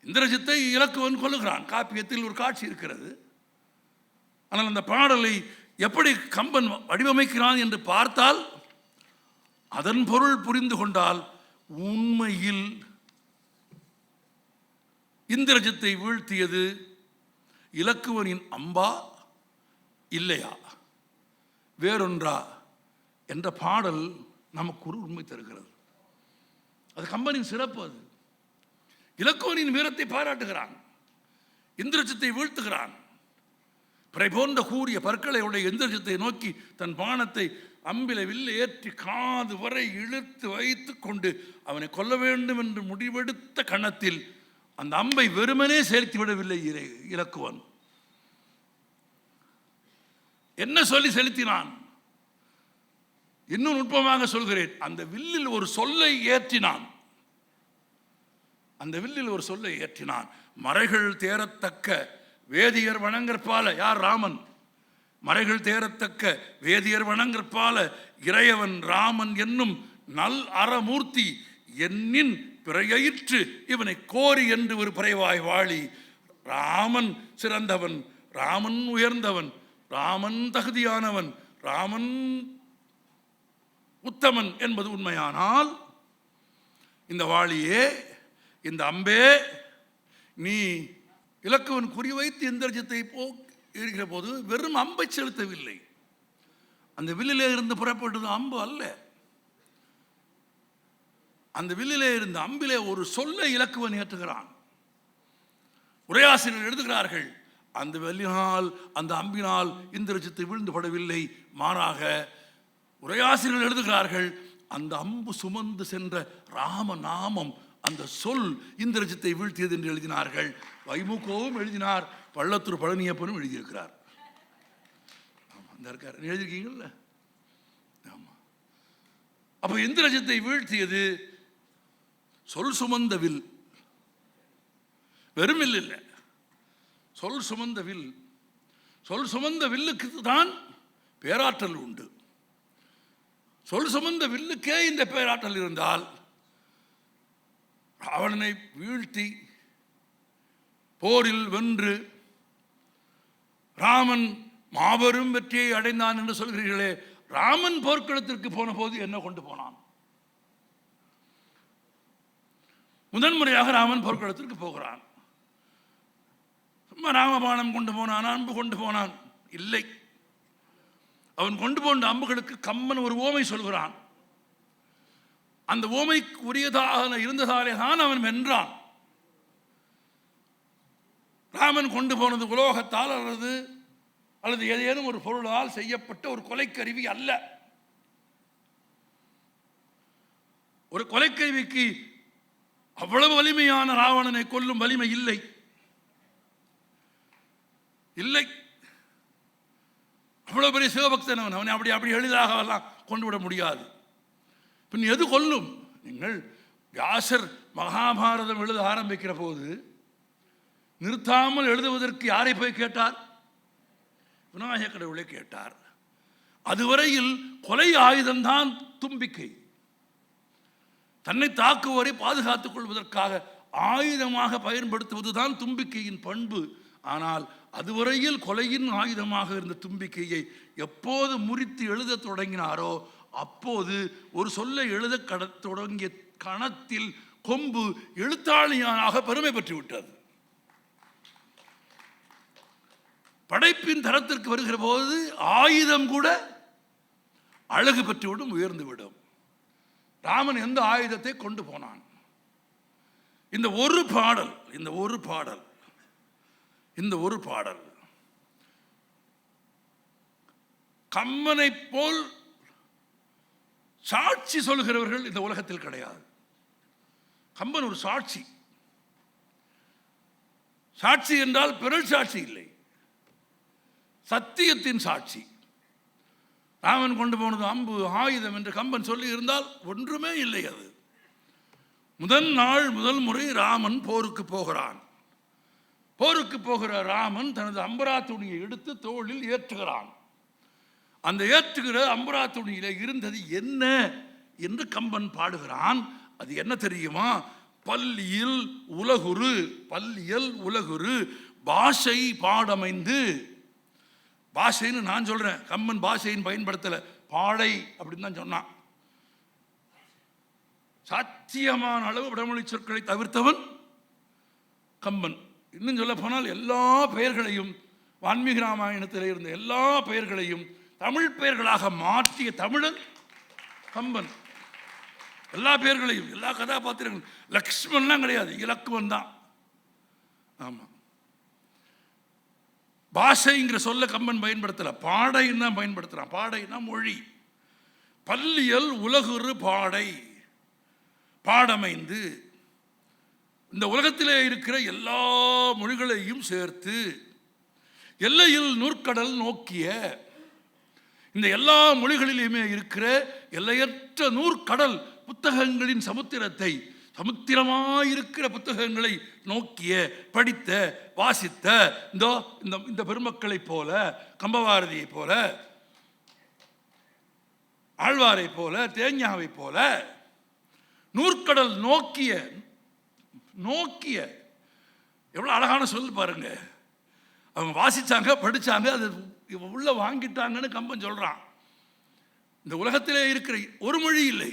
இந்திரஜித்தை இலக்குவன் கொல்லுகிறான். காப்பியத்தில் ஒரு காட்சி இருக்கிறது. ஆனால் அந்த பாடலை எப்படி கம்பன் வடிவமைக்கிறான் என்று பார்த்தால், அதன் பொருள் புரிந்து கொண்டால், உண்மையில் இந்திரஜித்தை வீழ்த்தியது இலக்குவனின் அம்பா இல்லையா வேறொன்றா என்ற பாடல் நமக்கு ஒரு உண்மை தருகிறது. அது கம்பனின் சிறப்பு. அது இலக்குவனின் வீரத்தை பாராட்டுகிறான், இந்திரஜித்தை வீழ்த்துகிறான். பிறை போன்ற கூறிய பற்களை உடைய இந்திரஜித்தை நோக்கி தன் பாணத்தை அம்பில வில்லை ஏற்றி காது வரை இழுத்து வைத்து கொண்டு அவனை கொல்ல வேண்டும் என்று முடிவெடுத்த கணத்தில் அந்த அம்பை வெறுமனே சேர்த்து விடவில்லை இலக்குவன். என்ன சொல்லி செலுத்தினான்? இன்னும் நுட்பமாக சொல்கிறேன். அந்த வில்லில் ஒரு சொல்லை ஏற்றினான். மறைகள் தேரத்தக்க வேதியர் வணங்கற்பால. யார்? ராமன். மறைகள் தேரத்தக்க வேதியர் வணங்கற்பால இறையவன் ராமன் என்னும் நல் அறமூர்த்தி என்னின் பிறையிற்று இவனை கோரி என்று ஒரு பிறைவாய் வாழி. ராமன் சிறந்தவன், ராமன் உயர்ந்தவன், ராமன் தகுதியானவன், ராமன் உத்தமன் என்பது உண்மையானால், இந்த வாளியே, இந்த அம்பே, நீ இலக்குவன் குறிவைத்து இந்திரஜித்தை இருக்கிற போது வெறும் அம்பை செலுத்தவில்லை. அந்த வில்லிலே இருந்து புறப்பட்டது அம்பு அல்ல. அந்த வில்லிலே இருந்த அம்பிலே ஒரு சொல்லை இலக்குவன் ஏற்றுகிறான். உரையாசிரியர் எழுதுகிறார்கள், அந்த வல்லினால் அந்த அம்பினால் இந்திரஜித்து விழுந்து படவில்லை, மாறாக உரையாசிரியர்கள் எழுதுகிறார்கள், அந்த அம்பு சுமந்து சென்ற ராம நாமம், அந்த சொல் இந்திரஜித்தை வீழ்த்தியது என்று எழுதினார்கள். வைமுகோவும் எழுதினார், பள்ளத்தூர் பழனியப்பனும் எழுதியிருக்கிறார். அந்த இருக்கார், எழுதியிருக்கீங்கல்ல? ஆமா. அப்ப இந்திரஜித்தை வீழ்த்தியது சொல் சுமந்த வில், வெறும் வில் இல்லை, சொல் சுமந்த வில். சொல் சுமந்த வில்லுக்கு தான் பேராற்றல் உண்டு. சொல் சுமந்த வில்லுக்கே இந்த பேராற்றல் இருந்தால் ராவணனை வீழ்த்தி போரில் வென்று ராமன் மாபெரும் வெற்றியை அடைந்தான் என்று சொல்கிறீர்களே, ராமன் போர்க்களத்திற்கு போன போது என்ன கொண்டு போனான்? முதன்முறையாக ராமன் போர்க்களத்திற்கு போகிறான். சும்மா ராமபாணம் கொண்டு போனான், அம்பு கொண்டு போனான்? இல்லை. அவன் கொண்டு போன அம்புகளுக்கு கம்பன் ஒரு ஓமை சொல்கிறான். அந்த ஓமைக்கு உரியதாக இருந்ததாலே தான் அவன் வென்றான். ராமன் கொண்டு போனது உலோகத்தால் அல்லது ஏதேனும் ஒரு பொருளால் செய்யப்பட்ட ஒரு கொலைக்கருவி அல்ல. ஒரு கொலைக்கருவிக்கு அவ்வளவு வலிமையான ராவணனை கொல்லும் வலிமை இல்லை. இல்லை. அவ்வளவு பெரிய சிவபக்தன் அவன். அவனை அப்படி எளிதாக எல்லாம் கொண்டு விட முடியாது. பின் எது கொல்லும்? நீங்கள் வியாசர் மகாபாரதம் எழுத ஆரம்பிக்கிற போது நிறுத்தாமல் எழுதுவதற்கு யாரை போய் கேட்டார்? விநாயக கடவுளை கேட்டார். அதுவரையில் கொலை ஆயுதம்தான் தும்பிக்கை. தன்னை தாக்குவரை பாதுகாத்துக் கொள்வதற்காக ஆயுதமாக பயன்படுத்துவதுதான் தும்பிக்கையின் பண்பு. ஆனால் அதுவரையில் கொலையின் ஆயுதமாக இருந்த தும்பிக்கையை எப்போது முறித்து எழுத தொடங்கினாரோ அப்போது ஒரு சொல்லை எழுத தொடங்கிய கணத்தில் கொம்பு எழுத்தாளியாக பெருமை பெற்று விட்டது. படைப்பின் தரத்திற்கு வருகிற போது ஆயுதம் கூட அழகு பெற்றுவிடும், உயர்ந்துவிடும். ராமன் எந்த ஆயுதத்தை கொண்டு போனான்? இந்த ஒரு பாடல் கம்பனை போல் சாட்சி சொல்கிறவர்கள் இந்த உலகத்தில் கிடையாது. கம்பன் ஒரு சாட்சி. சாட்சி என்றால் பிறர் சாட்சி இல்லை, சத்தியத்தின் சாட்சி. ராமன் கொண்டு போனது அம்பு ஆயுதம் என்று கம்பன் சொல்லி இருந்தால் ஒன்றுமே இல்லை. அது முதல் முறை ராமன் போருக்கு போகிறான். போருக்கு போகிற ராமன் தனது அம்பரா துணியை எடுத்து தோளில் ஏற்றுகிறான். அந்த ஏற்றுகிற அம்பரா துணியில இருந்தது என்ன என்று கம்பன் பாடுகிறான். அது என்ன தெரியுமா? பல்லியல் உலகுரு பாஷை பாடமைந்து. பாஷைன்னு நான் சொல்றேன், கம்பன் பாஷையின் பயன்படுத்தல, பாடை அப்படின்னு தான் சொன்னான். சாத்தியமான அளவு வடமொழி சொற்களை தவிர்த்தவன் கம்பன். இன்னும் சொல்ல போனால் எல்லா பெயர்களையும், வான்மீக ராமாயணத்தில் இருந்த எல்லா பெயர்களையும் தமிழ் பெயர்களாக மாற்றிய தமிழன் கம்பன். எல்லா பெயர்களையும், எல்லா கதாபாத்திரங்களும். லக்ஷ்மண்லாம் கிடையாது, இலக்குவன் தான். ஆமா, பாஷைங்கிற சொல்ல கம்பன் பயன்படுத்தல, பாடைன்னு தான் பயன்படுத்துறான். பாடைன்னா மொழி. பல்லியல் உலகுரு பாடை பாடமைந்து, இந்த உலகத்திலே இருக்கிற எல்லா மொழிகளையும் சேர்த்து எல்லையில் நூற்கடல் நோக்கிய, இந்த எல்லா மொழிகளிலுமே இருக்கிற எல்லையற்ற நூற்கடல் புத்தகங்களின் சமுத்திரத்தை சமுத்திரமாயிருக்கிற புத்தகங்களை நோக்கிய, படித்த, வாசித்த இந்த பெருமக்களைப் போல, கம்பபாரதியைப் போல, ஆழ்வாரை போல, தேஞ்ஞாவை போல நூற்கடல் நோக்கிய எவ்வளவு அழகான சொல் பாருங்க. அவங்க வாசிச்சாங்க, படிச்சாங்க, அது உள்ள வாங்கிட்டாங்கன்னு கம்பன் சொல்றான். இந்த உலகத்திலே இருக்கிற ஒரு மொழி இல்லை,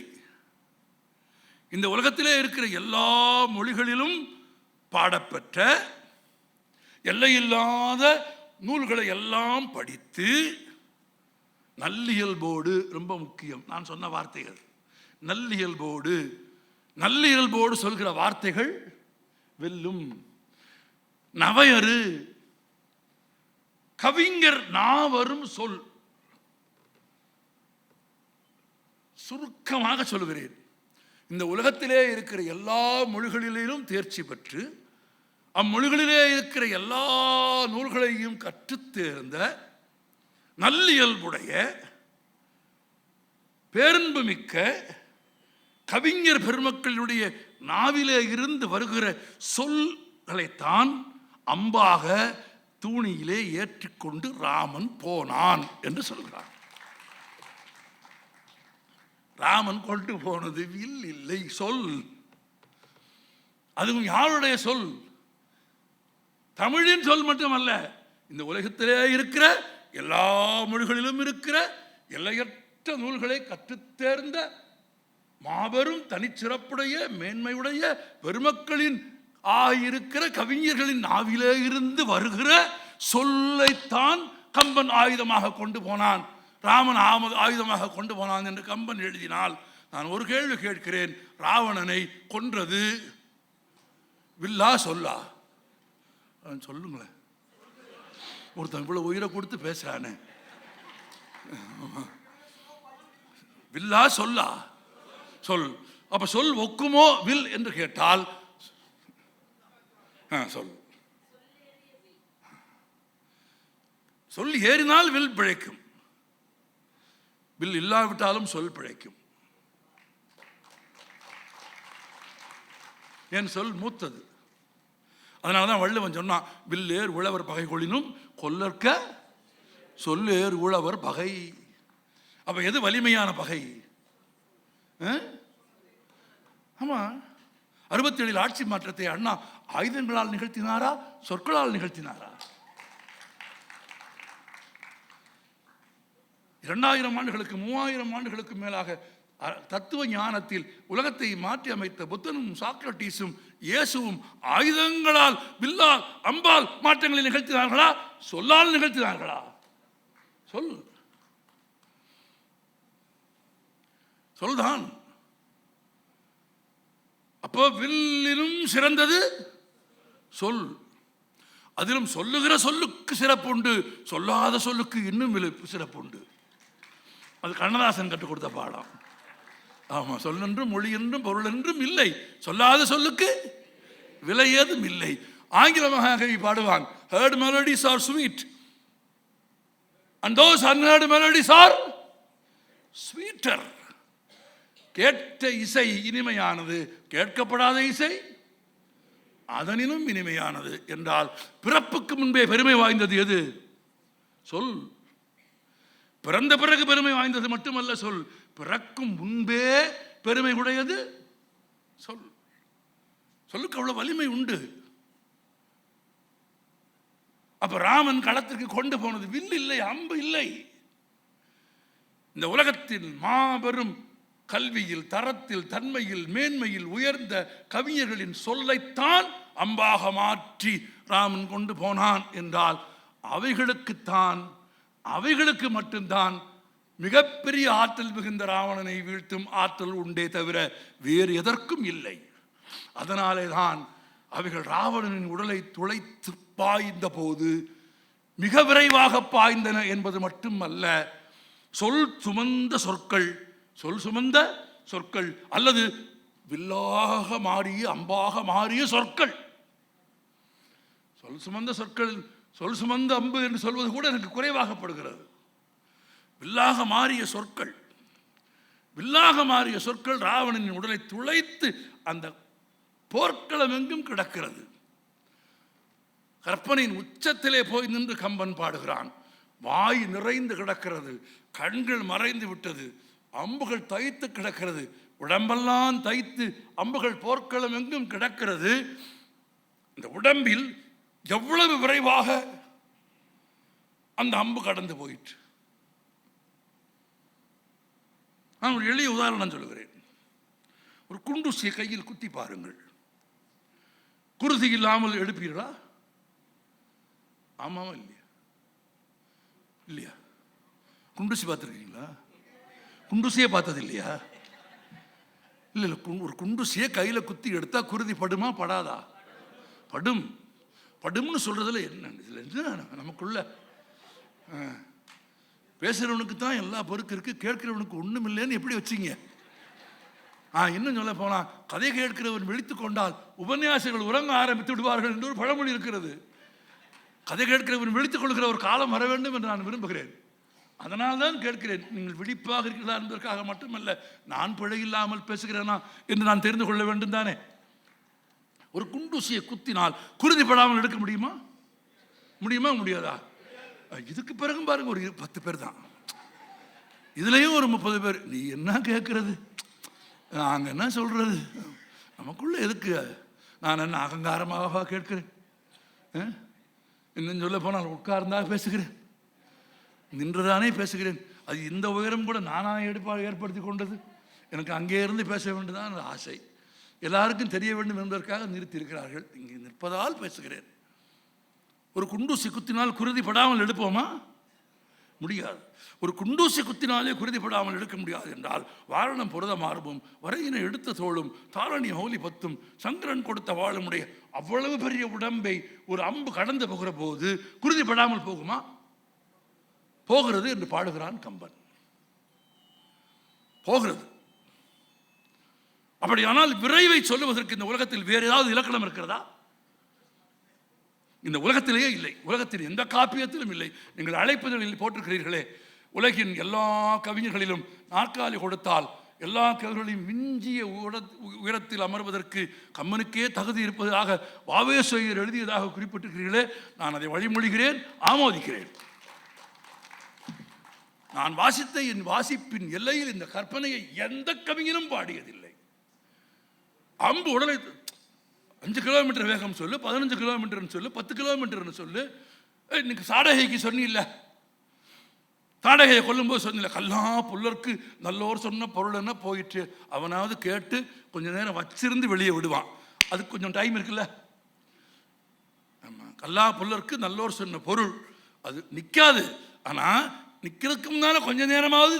இந்த உலகத்திலே இருக்கிற எல்லா மொழிகளிலும் பாடப்பெற்ற எல்லையில்லாத நூல்களை எல்லாம் படித்து நல்லியல்போடு, ரொம்ப முக்கியம் நான் சொன்ன வார்த்தைகள், நல்லியல்போடு சொல்கிற வார்த்தைகள் வெல்லும். நவையறு கவிஞர் நாவரும் சொல். சுருக்கமாக சொல்கிறேன், இந்த உலகத்திலே இருக்கிற எல்லா மொழிகளிலும் தேர்ச்சி பெற்று அம்மொழிகளிலே இருக்கிற எல்லா நூல்களையும் கற்றுத் தேர்ந்த நல்லியல்புடைய பேரன்புமிக்க கவிஞர் பெருமக்களுடைய நாவிலே இருந்து வருகிற சொல்களைத்தான் அம்பாக தூணியிலே ஏற்றிக்கொண்டு ராமன் போனான் என்று சொல்கிறார். ராமன் கொண்டு போனது வில் இல்லை, சொல். அதுவும் யாருடைய சொல்? தமிழின் சொல் மட்டுமல்ல, இந்த உலகத்திலே இருக்கிற எல்லா மொழிகளிலும் இருக்கிற எல்லையற்ற நூல்களை கற்றுத்தேர்ந்த மாபெரும் தனிச்சிறப்புடைய மேன்மையுடைய பெருமக்களின் ஆயிருக்கிற கவிஞர்களின் நாவிலே இருந்து வருகிற சொல்லைத்தான் கம்பன் ஆயுதமாக கொண்டு போனான், ராமன் ஆயுதமாக கொண்டு போனான் என்று கம்பன் எழுதினால், நான் ஒரு கேள்வி கேட்கிறேன், ராவணனை கொன்றது வில்லா சொல்லா? சொல்லுங்களேன். ஒருத்தன் இவ்வளவு உயிரை கொடுத்து பேசுறானே, வில்லா சொல்லா? சொல். அப்ப சொல் ஒக்குமோ வில் என்று கேட்டால் சொல். சொல் ஏறினால் வில் பிழைக்கும், வில் இல்லாவிட்டாலும் சொல் பிழைக்கும். என் சொல் மூத்தது. அதனாலதான் வள்ளுவன் சொன்னான், வில்லேர் உழவர் பகை கொளினும் கொல்லற்க சொல்லேர் உழவர் பகை. அப்ப எது வலிமையான பகை? ஆமா, 67 ஆட்சி மாற்றத்தை அண்ணா ஆயுதங்களால் நிகழ்த்தினாரா, சொற்களால் நிகழ்த்தினாரா? 2000 ஆண்டுகளுக்கு 3000 ஆண்டுகளுக்கு மேலாக தத்துவ ஞானத்தில் உலகத்தை மாற்றி அமைத்த புத்தனும் சாக்ரட்டீஸும் இயேசுவும் ஆயுதங்களால், வில்லால், அம்பால் மாற்றங்களை நிகழ்த்தினார்களா, சொல்லால் நிகழ்த்தினார்களா? சொல். சொல்தான். அப்போ வில்லிலும் சிறந்தது சொல். அதிலும் சொல்லுகிற சொல்லுக்கு சிறப்புண்டு, சொல்லாத சொல்லுக்கு இன்னும் சிறப்புண்டு. அது கண்ணதாசன் கற்றுக் கொடுத்த பாடம். ஆமா, சொல்லென்றும் மொழி என்றும் பொருள் என்றும் இல்லை, சொல்லாத சொல்லுக்கு விலை ஏதும் இல்லை. ஆங்கில மகாகவி பாடுவான், heard melodies are sweet and those unheard melodies are sweeter. கேட்ட இசை இனிமையானது, கேட்கப்படாத இசை அதனினும் இனிமையானது என்றால், பிறப்புக்கு முன்பே பெருமை வாய்ந்தது எது? சொல். பிறந்த பிறகு பெருமை வாய்ந்தது மட்டுமல்ல சொல், பிறக்கும் முன்பே பெருமை உடையது சொல். சொல்லுக்கு அவ்வளவு வலிமை உண்டு. அப்ப ராமன் களத்திற்கு கொண்டு போனது வில் இல்லை, அம்பு இல்லை. இந்த உலகத்தின் மாபெரும் கல்வியில், தரத்தில், தன்மையில், மேன்மையில் உயர்ந்த கவிஞர்களின் சொல்லைத்தான் அம்பாக மாற்றி ராமன் கொண்டு போனான் என்றால், அவைகளுக்கு மட்டும்தான் மிகப்பெரிய ஆற்றல் மிகுந்த ராவணனை வீழ்த்தும் ஆற்றல் உண்டே தவிர வேறு எதற்கும் இல்லை. அதனாலே தான் அவைகள் ராவணனின் உடலை துளைத்து பாய்ந்த போது மிக விரைவாக பாய்ந்தன என்பது மட்டுமல்ல, சொல் சுமந்த சொற்கள் அல்லது வில்லாக மாறிய, அம்பாக மாறிய சொற்கள். சொல் சுமந்த சொற்கள், சொல் சுமந்த அம்பு என்று சொல்வது கூட எனக்கு குறைவாகப்படுகிறது. வில்லாக மாறிய சொற்கள் ராவணனின் உடலை துளைத்து அந்த போர்க்களம் எங்கும் கிடக்கிறது. கற்பனையின் உச்சத்திலே போய் நின்று கம்பன் பாடுகிறான். வாய் நிறைந்து கிடக்கிறது, கண்கள் மறைந்து விட்டது, அம்புகள் தைத்து கிடக்கிறது, உடம்பெல்லாம் தைத்து அம்புகள் போர்க்களம் எங்கும் கிடக்கிறது. இந்த உடம்பில் எவ்வளவு விரைவாக அந்த அம்பு கடந்து போயிற்று. நான் ஒரு எளிய உதாரணம் சொல்லுகிறேன். ஒரு குண்டூசியை கையில் குத்தி பாருங்கள். குருதி இல்லாமல் எடுப்பீர்களா? ஆமாவா இல்லையா? இல்லையா? குண்டூசி பார்த்துருக்கீங்களா? குண்டூசியே பார்த்தது இல்லையா? இல்லை இல்லை, ஒரு குண்டூசியை கையில் குத்தி எடுத்தா குருதி படுமா படாதா? படும். படும்னு சொல்றதுல என்ன நமக்குள்ள பேசுறவனுக்கு தான் எல்லா பொறுக்கு இருக்கு, கேட்கிறவனுக்கு ஒண்ணும் இல்லைன்னு எப்படி வச்சிங்க? இன்னும் சொல்ல போனா, கதை கேட்கிறவன் விழித்து கொண்டால் உபன்யாசங்கள் உறங்க ஆரம்பித்து விடுவார்கள் என்று ஒரு பழமொழி இருக்கிறது. கதை கேட்கிறவன் விழித்துக் கொள்கிற ஒரு காலம் வர வேண்டும் என்று நான் விரும்புகிறேன். அதனால் தான் கேட்கிறேன். நீங்கள் விழிப்பாக இருக்கிறீர்களா என்பதற்காக மட்டுமல்ல, நான் பிழை இல்லாமல் பேசுகிறேனா என்று நான் தெரிந்து கொள்ள வேண்டும் தானே. ஒரு குண்டூசியை குத்தினால் குருதிப்படாமல் எடுக்க முடியுமா? முடியுமா முடியாதா? இதுக்கு பிறகும் பாருங்க, ஒரு 10 பேர் தான், இதுலயும் ஒரு 30 பேர். நீ என்ன கேட்கறது, நாங்க என்ன சொல்றது, நமக்குள்ள எதுக்கு? நான் என்ன அகங்காரமாக கேட்கிறேன்? இன்னும் சொல்ல போனால் உட்கார்ந்தா பேசுகிறேன், நின்றுதானே பேசுகிறேன். அது இந்த உயரம் கூட நானாக ஏற்படுத்தி கொண்டது. எனக்கு அங்கே இருந்து பேச வேண்டுதான் ஆசை. எல்லாருக்கும் தெரிய வேண்டும் என்பதற்காக நிறுத்தி இருக்கிறார்கள். இங்கே நிற்பதால் பேசுகிறேன். ஒரு குண்டூசி குத்தினால் குருதி படாமல் எடுப்போமா? முடியாது. ஒரு குண்டூசி குத்தினாலே குருதி படாமல் எடுக்க முடியாது என்றால், வாரணம் புரத மார்பும் வரையினை எடுத்த தோளும் தாரணி மௌலி பத்தும் சங்கரன் கொடுத்த வாழுமுடைய அவ்வளவு பெரிய உடம்பை ஒரு அம்பு கடந்து போகிற போது குருதி படாமல் போகுமா? போகிறது என்று பாடுகிறான் கம்பன். போகிறது. அப்படியானால் விரைவை சொல்லுவதற்கு இந்த உலகத்தில் வேறு ஏதாவது இலக்கணம் இருக்கிறதா? இந்த உலகத்திலேயே இல்லை, உலகத்தில் எந்த காப்பியத்திலும் இல்லை. நீங்கள் அழைப்பதில் போட்டிருக்கிறீர்களே, உலகின் எல்லா கவிஞர்களிலும் நாற்காலி கொடுத்தால் எல்லா கவிஞர்களையும் மிஞ்சிய உயரத்தில் அமர்வதற்கு கம்பனுக்கே தகுதி இருப்பதாக வாவேஸ்வரர் எழுதியதாக குறிப்பிட்டிருக்கிறீர்களே, நான் அதை வழிமொழிகிறேன், ஆமோதிக்கிறேன். நான் வாசித்த என் வாசிப்பின் எல்லையில் இந்த கற்பனையை எந்த கவிஞனும் பாடியதில்லை. அம்பு உடலை 5 கிலோமீட்டர் வேகம் சொல்லு, 15 கிலோமீட்டர்னு சொல்லு, 10 கிலோமீட்டர்னு சொல்லு. இன்னைக்கு சாடகைக்கு சொன்னில்ல, சாடகையை கொல்லும்போது சொன்னில்ல, கல்லா புல்லருக்கு நல்லோர் சொன்ன பொருள் என்ன போயிட்டு, அவனாவது கேட்டு கொஞ்சம் நேரம் வச்சிருந்து வெளியே விடுவான். அதுக்கு கொஞ்சம் டைம் இருக்குல்ல. ஆமாம், கல்லா புல்லருக்கு நல்லோர் சொன்ன பொருள் அது நிற்காது. ஆனால் நிற்கிறதுக்கு முன்னால கொஞ்ச நேரமாவது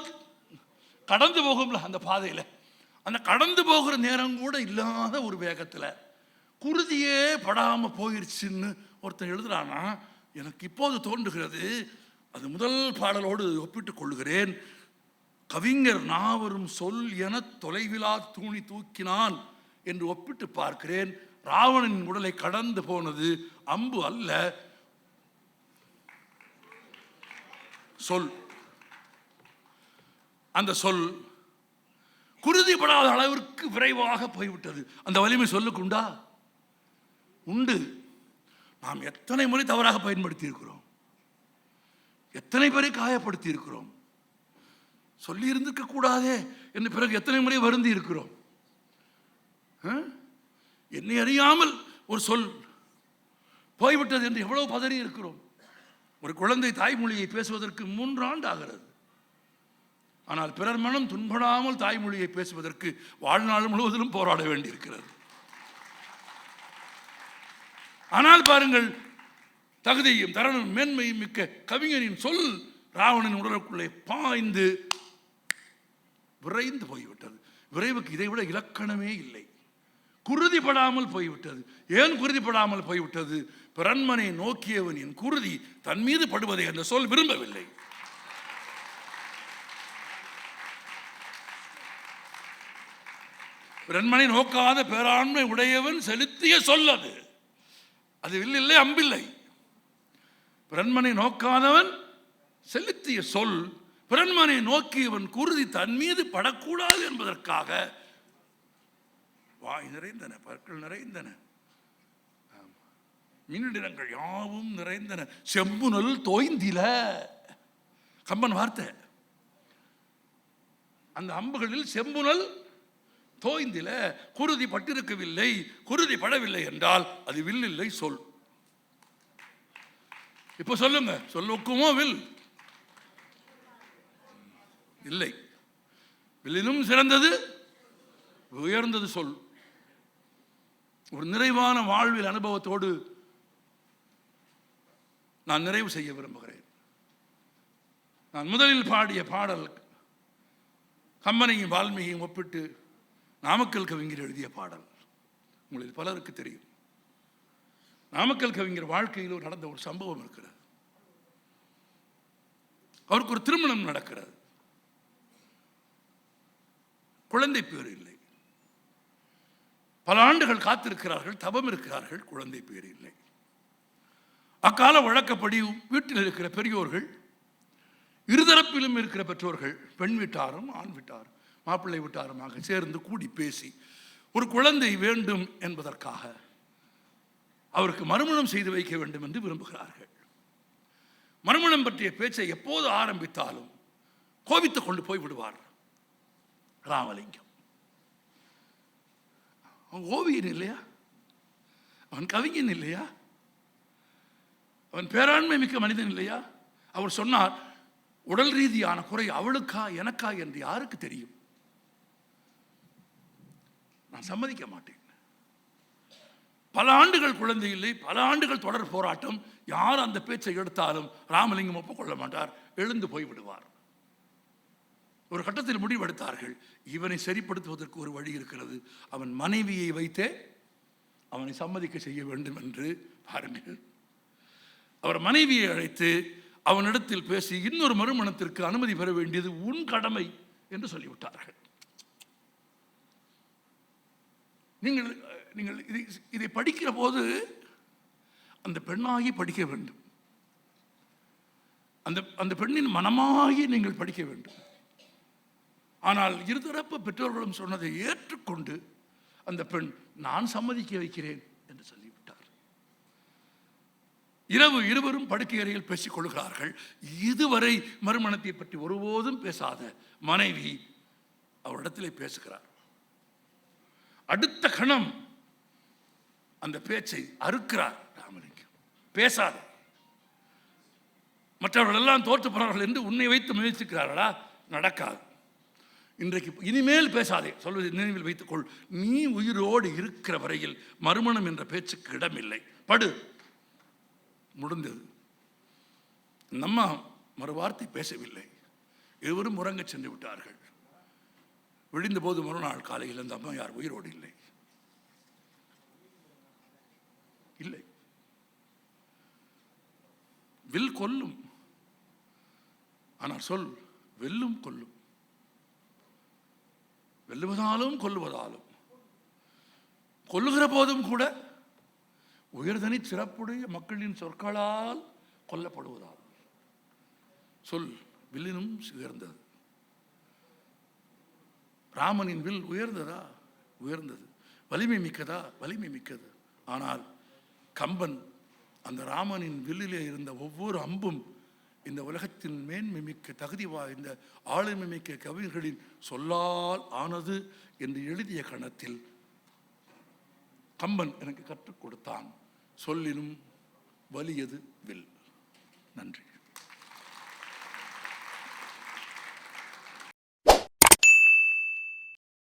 கடந்து போகும்ல அந்த பாதையில். அந்த கடந்து போகிற நேரம் கூட இல்லாத ஒரு வேகத்தில் குருதியே படாமல் போயிருச்சுன்னு ஒருத்தன் எழுதுறானா, எனக்கு இப்போது தோன்றுகிறது, அது முதல் பாடலோடு ஒப்பிட்டுக் கொள்கிறேன். கவிஞர் நாவரும் சொல் என தொலைவிலா தூணி தூக்கினான் என்று ஒப்பிட்டு பார்க்கிறேன். ராவணனின் உடலை கடந்து போனது அம்பு அல்ல, சொல். அந்த சொல் குருதிப்படாத அளவிற்கு விரைவாக போய்விட்டது. அந்த வலிமை சொல்லுக்கு உண்டா? உண்டு. நாம் எத்தனை முறை தவறாக பயன்படுத்தி இருக்கிறோம், எத்தனை பேரை காயப்படுத்தி இருக்கிறோம், சொல்லி இருந்திருக்க கூடாதே என்று பிறகு எத்தனை முறை வருந்தி இருக்கிறோம். என்னை அறியாமல் ஒரு சொல் போய்விட்டது என்று எவ்வளவு பதறி இருக்கிறோம். ஒரு குழந்தை தாய்மொழியை பேசுவதற்கு 3 ஆண்டு ஆகிறது. ஆனால் பிறர் மனம் துன்படாமல் தாய்மொழியை பேசுவதற்கு வாழ்நாள் முழுவதிலும் போராட வேண்டியிருக்கிறது. ஆனால் பாருங்கள், தகுதியும் தரணும் மேன்மையும் மிக்க கவிஞனின் சொல் ராவணன் உடலுக்குள்ளே பாய்ந்து விரைந்து போய்விட்டது. விரைவுக்கு இதைவிட இலக்கணமே இல்லை. குருதிப்படாமல் போய்விட்டது. ஏன் குருதிப்படாமல் போய்விட்டது? பிறன்மனை நோக்கியவனின் குருதி தன் மீது படுவதை அந்த சொல் விரும்பவில்லை. பிறன்மனை நோக்காத பேராண்மை உடையவன் செலுத்திய சொல் அது. அது வில்லில்லை, அம்பில்லை. பிறன்மனை நோக்காதவன் செலுத்திய சொல். பிறன்மனை நோக்கியவன் குருதி தன் மீது படக்கூடாது என்பதற்காக வாய் நிறைந்தன, பற்கள் நிறைந்தன, மின்னிடங்கள் யாவும் நிறைந்தன, செம்புனல் தோய்ந்தில. கம்பன் வார்த்தை. அந்த அம்புகளில் செம்புனல் தோய்ந்தில. குருதி பட்டிருக்கவில்லை. குருதி படவில்லை என்றால் அது வில் இல்லை, சொல். இப்ப சொல்லுங்க, சொல்லுக்குமோ வில் இல்லை. வில்லினும் சிறந்தது, உயர்ந்தது சொல். ஒரு நிறைவான வாழ்வில் அனுபவத்தோடு நான் நிறைவு செய்ய விரும்புகிறேன். நான் முதலில் பாடிய பாடல் கம்பனையும் வால்மீகியும் ஒப்பிட்டு நாமக்கல் கவிஞர் எழுதிய பாடல். உங்களில் பலருக்கு தெரியும். நாமக்கல் கவிஞர் வாழ்க்கையில் நடந்த ஒரு சம்பவம் இருக்கிறது. அவருக்கு ஒரு திருமணம் நடக்கிறது. குழந்தை பேர் இல்லை. பல ஆண்டுகள் காத்திருக்கிறார்கள், தவம் இருக்கிறார்கள், குழந்தை பேர் இல்லை. அக்கால வழக்கப்படி வீட்டில் இருக்கிற பெரியோர்கள், இருதரப்பிலும் இருக்கிற பெற்றோர்கள், பெண் வீட்டாரும் ஆண் வீட்டாரும் மாப்பிள்ளை வீட்டாருமாக சேர்ந்து கூடி பேசி ஒரு குழந்தை வேண்டும் என்பதற்காக அவருக்கு மறுமணம் செய்து வைக்க வேண்டும் என்று விரும்புகிறார்கள். மறுமணம் பற்றிய பேச்சை எப்போது ஆரம்பித்தாலும் கோபித்துக் கொண்டு போய் விடுவார் ராமலிங்கம். அவன் ஓவியன் இல்லையா? அவன் கவிஞன் இல்லையா? அவன் பேராண்மை மிக்க மனிதன் இல்லையா? அவர் சொன்னார், உடல் ரீதியான குறை அவளுக்கா எனக்கா என்று யாருக்கு தெரியும்? நான் சம்மதிக்க மாட்டேன். பல ஆண்டுகள் குழந்தை இல்லை, பல ஆண்டுகள் தொடர் போராட்டம். யார் அந்த பேச்சை எடுத்தாலும் ராமலிங்கம் ஒப்புக்கொள்ள மாட்டார், எழுந்து போய் விடுவார். ஒரு கட்டத்தில் முடிவெடுத்தார்கள், இவனை சரிப்படுத்துவதற்கு ஒரு வழி இருக்கிறது. அவன் மனைவியை வைத்தே அவனை சம்மதிக்க செய்ய வேண்டும் என்று பாருங்கள். அவர் மனைவியை அழைத்து அவனிடத்தில் பேசி இன்னொரு மறுமணத்திற்கு அனுமதி பெற வேண்டியது உன் கடமை என்று சொல்லிவிட்டார்கள். நீங்கள் நீங்கள் இதை படிக்கிற போது அந்த பெண்ணாகி படிக்க வேண்டும். அந்த பெண்ணின் மனமாகி நீங்கள் படிக்க வேண்டும். ஆனால் இருதரப்பு பெற்றோர்களும் சொன்னதை ஏற்றுக்கொண்டு அந்த பெண் நான் சம்மதிக்க வைக்கிறேன் என்று சொல்லிவிட்டார். இரவு இருவரும் படுக்கை அறையில் பேசிக் கொள்கிறார்கள். இதுவரை மறுமணத்தை பற்றி ஒருபோதும் பேசாத மனைவி அவரிடத்திலே பேசுகிறார். அடுத்த கணம் அந்த பேச்சை அறுக்கிறார் ராமலிங்கம். பேசாத, மற்றவர்கள் எல்லாம் தோற்று போறார்கள் என்று உன்னை வைத்து முயற்சிக்கிறார்களா? நடக்காது. இன்றைக்கு இனிமேல் பேசாதே, சொல்வதை நினைவில் வைத்துக்கொள். நீ உயிரோடு இருக்கிற வரையில் மறுமணம் என்ற பேச்சுக்கு இடமில்லை. படு. முடிந்தது. நம்ம மறுவார்த்தை பேசவில்லை. இருவரும் உறங்க சென்று விட்டார்கள். விழிந்த போது மறுநாள் காலையில் அந்த அம்மா யார் உயிரோடு இல்லை. இல்லை. வில் கொல்லும், ஆனால் சொல் வெல்லும் கொல்லும். வெல்லுவதாலும் கொல்லுவதாலும், கொல்லுகிற போதும் கூட உயர்தனி சிறப்புடைய மக்களின் சொற்களால் கொல்லப்படுவதால் சொல் வில்லினும் உயர்ந்தது. ராமனின் வில் உயர்ந்ததா? உயர்ந்தது. வலிமை மிக்கதா? வலிமை மிக்கது. ஆனால் கம்பன் அந்த ராமனின் வில்லிலே இருந்த ஒவ்வொரு அம்பும் இந்த உலகத்தின் மேன்மை மிக்க தகுதி வாய்ந்த ஆளுமை மிக்க கவிஞர்களின் சொல்லால் ஆனது என்று எழுதிய கணத்தில் கம்பன் எனக்கு கற்றுக் கொடுத்தான். சொல்லினும் வலியது வில். நன்றி.